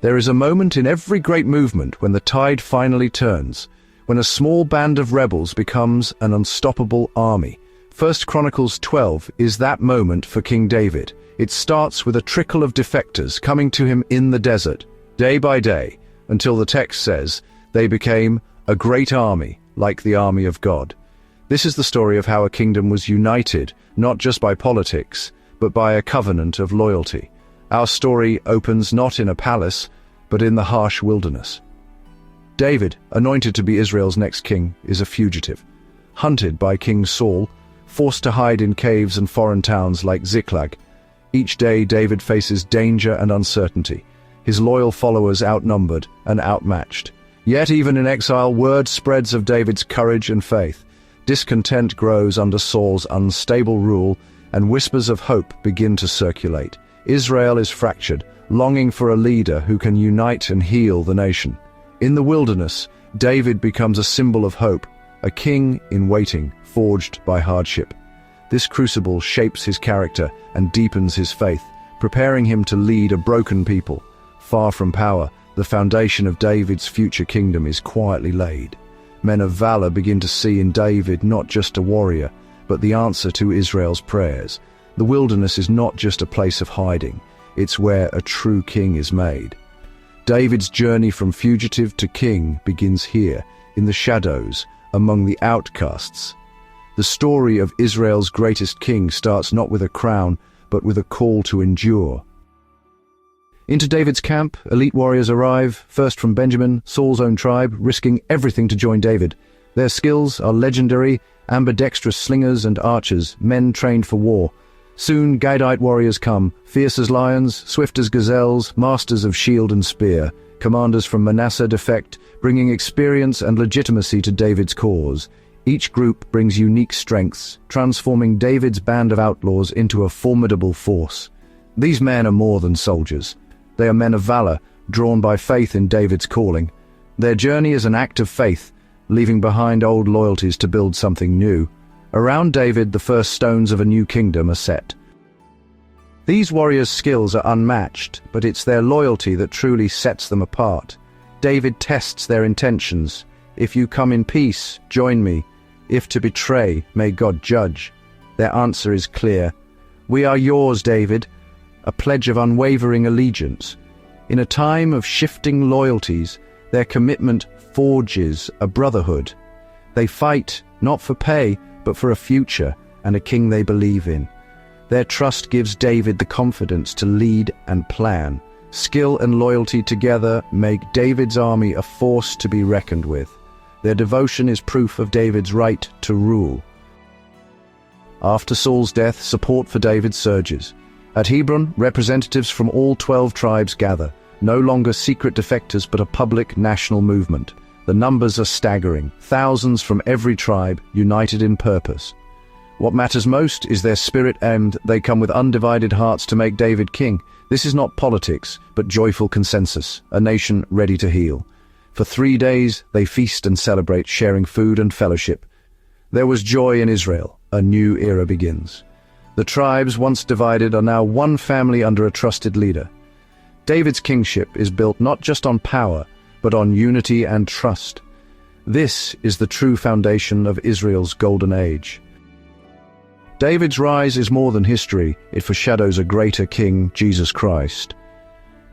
There is a moment in every great movement when the tide finally turns, when a small band of rebels becomes an unstoppable army. 1 Chronicles 12 is that moment for King David. It starts with a trickle of defectors coming to him in the desert, day by day, until the text says, they became a great army, like the army of God. This is the story of how a kingdom was united, not just by politics, but by a covenant of loyalty. Our story opens not in a palace, but in the harsh wilderness. David, anointed to be Israel's next king, is a fugitive. Hunted by King Saul, forced to hide in caves and foreign towns like Ziklag. Each day David faces danger and uncertainty, his loyal followers outnumbered and outmatched. Yet even in exile, word spreads of David's courage and faith. Discontent grows under Saul's unstable rule, and whispers of hope begin to circulate. Israel is fractured, longing for a leader who can unite and heal the nation. In the wilderness, David becomes a symbol of hope, a king in waiting, forged by hardship. This crucible shapes his character and deepens his faith, preparing him to lead a broken people. Far from power, the foundation of David's future kingdom is quietly laid. Men of valor begin to see in David not just a warrior, but the answer to Israel's prayers. The wilderness is not just a place of hiding, it's where a true king is made. David's journey from fugitive to king begins here, in the shadows, among the outcasts. The story of Israel's greatest king starts not with a crown, but with a call to endure. Into David's camp, elite warriors arrive, first from Benjamin, Saul's own tribe, risking everything to join David. Their skills are legendary, ambidextrous slingers and archers, men trained for war. Soon Gadite warriors come, fierce as lions, swift as gazelles, masters of shield and spear. Commanders from Manasseh defect, bringing experience and legitimacy to David's cause. Each group brings unique strengths, transforming David's band of outlaws into a formidable force. These men are more than soldiers. They are men of valor, drawn by faith in David's calling. Their journey is an act of faith, leaving behind old loyalties to build something new. Around David, the first stones of a new kingdom are set. These warriors' skills are unmatched, but it's their loyalty that truly sets them apart. David tests their intentions. If you come in peace, join me. If to betray, may God judge. Their answer is clear. We are yours, David, a pledge of unwavering allegiance. In a time of shifting loyalties, their commitment forges a brotherhood. They fight, not for pay, but for a future and a king they believe in. Their trust gives David the confidence to lead and plan. Skill and loyalty together make David's army a force to be reckoned with. Their devotion is proof of David's right to rule. After Saul's death, support for David surges. At Hebron, representatives from all 12 tribes gather, no longer secret defectors but a public national movement. The numbers are staggering, thousands from every tribe, united in purpose. What matters most is their spirit, and they come with undivided hearts to make David king. This is not politics, but joyful consensus, a nation ready to heal. For 3 days, they feast and celebrate, sharing food and fellowship. There was joy in Israel. A new era begins. The tribes, once divided, are now one family under a trusted leader. David's kingship is built not just on power, but on unity and trust. This is the true foundation of Israel's golden age. David's rise is more than history, it foreshadows a greater king, Jesus Christ.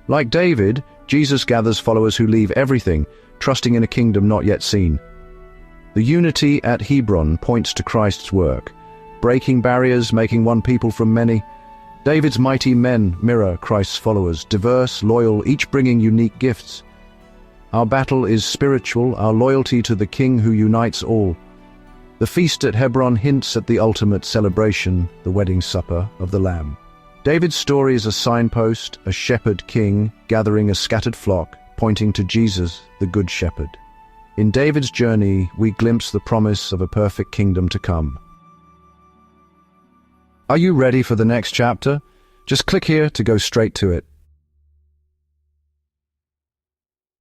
Like David, Jesus gathers followers who leave everything, trusting in a kingdom not yet seen. The unity at Hebron points to Christ's work, breaking barriers, making one people from many. David's mighty men mirror Christ's followers, diverse, loyal, each bringing unique gifts. Our battle is spiritual, our loyalty to the King who unites all. The feast at Hebron hints at the ultimate celebration, the wedding supper of the Lamb. David's story is a signpost, a shepherd king gathering a scattered flock, pointing to Jesus, the Good Shepherd. In David's journey, we glimpse the promise of a perfect kingdom to come. Are you ready for the next chapter? Just click here to go straight to it.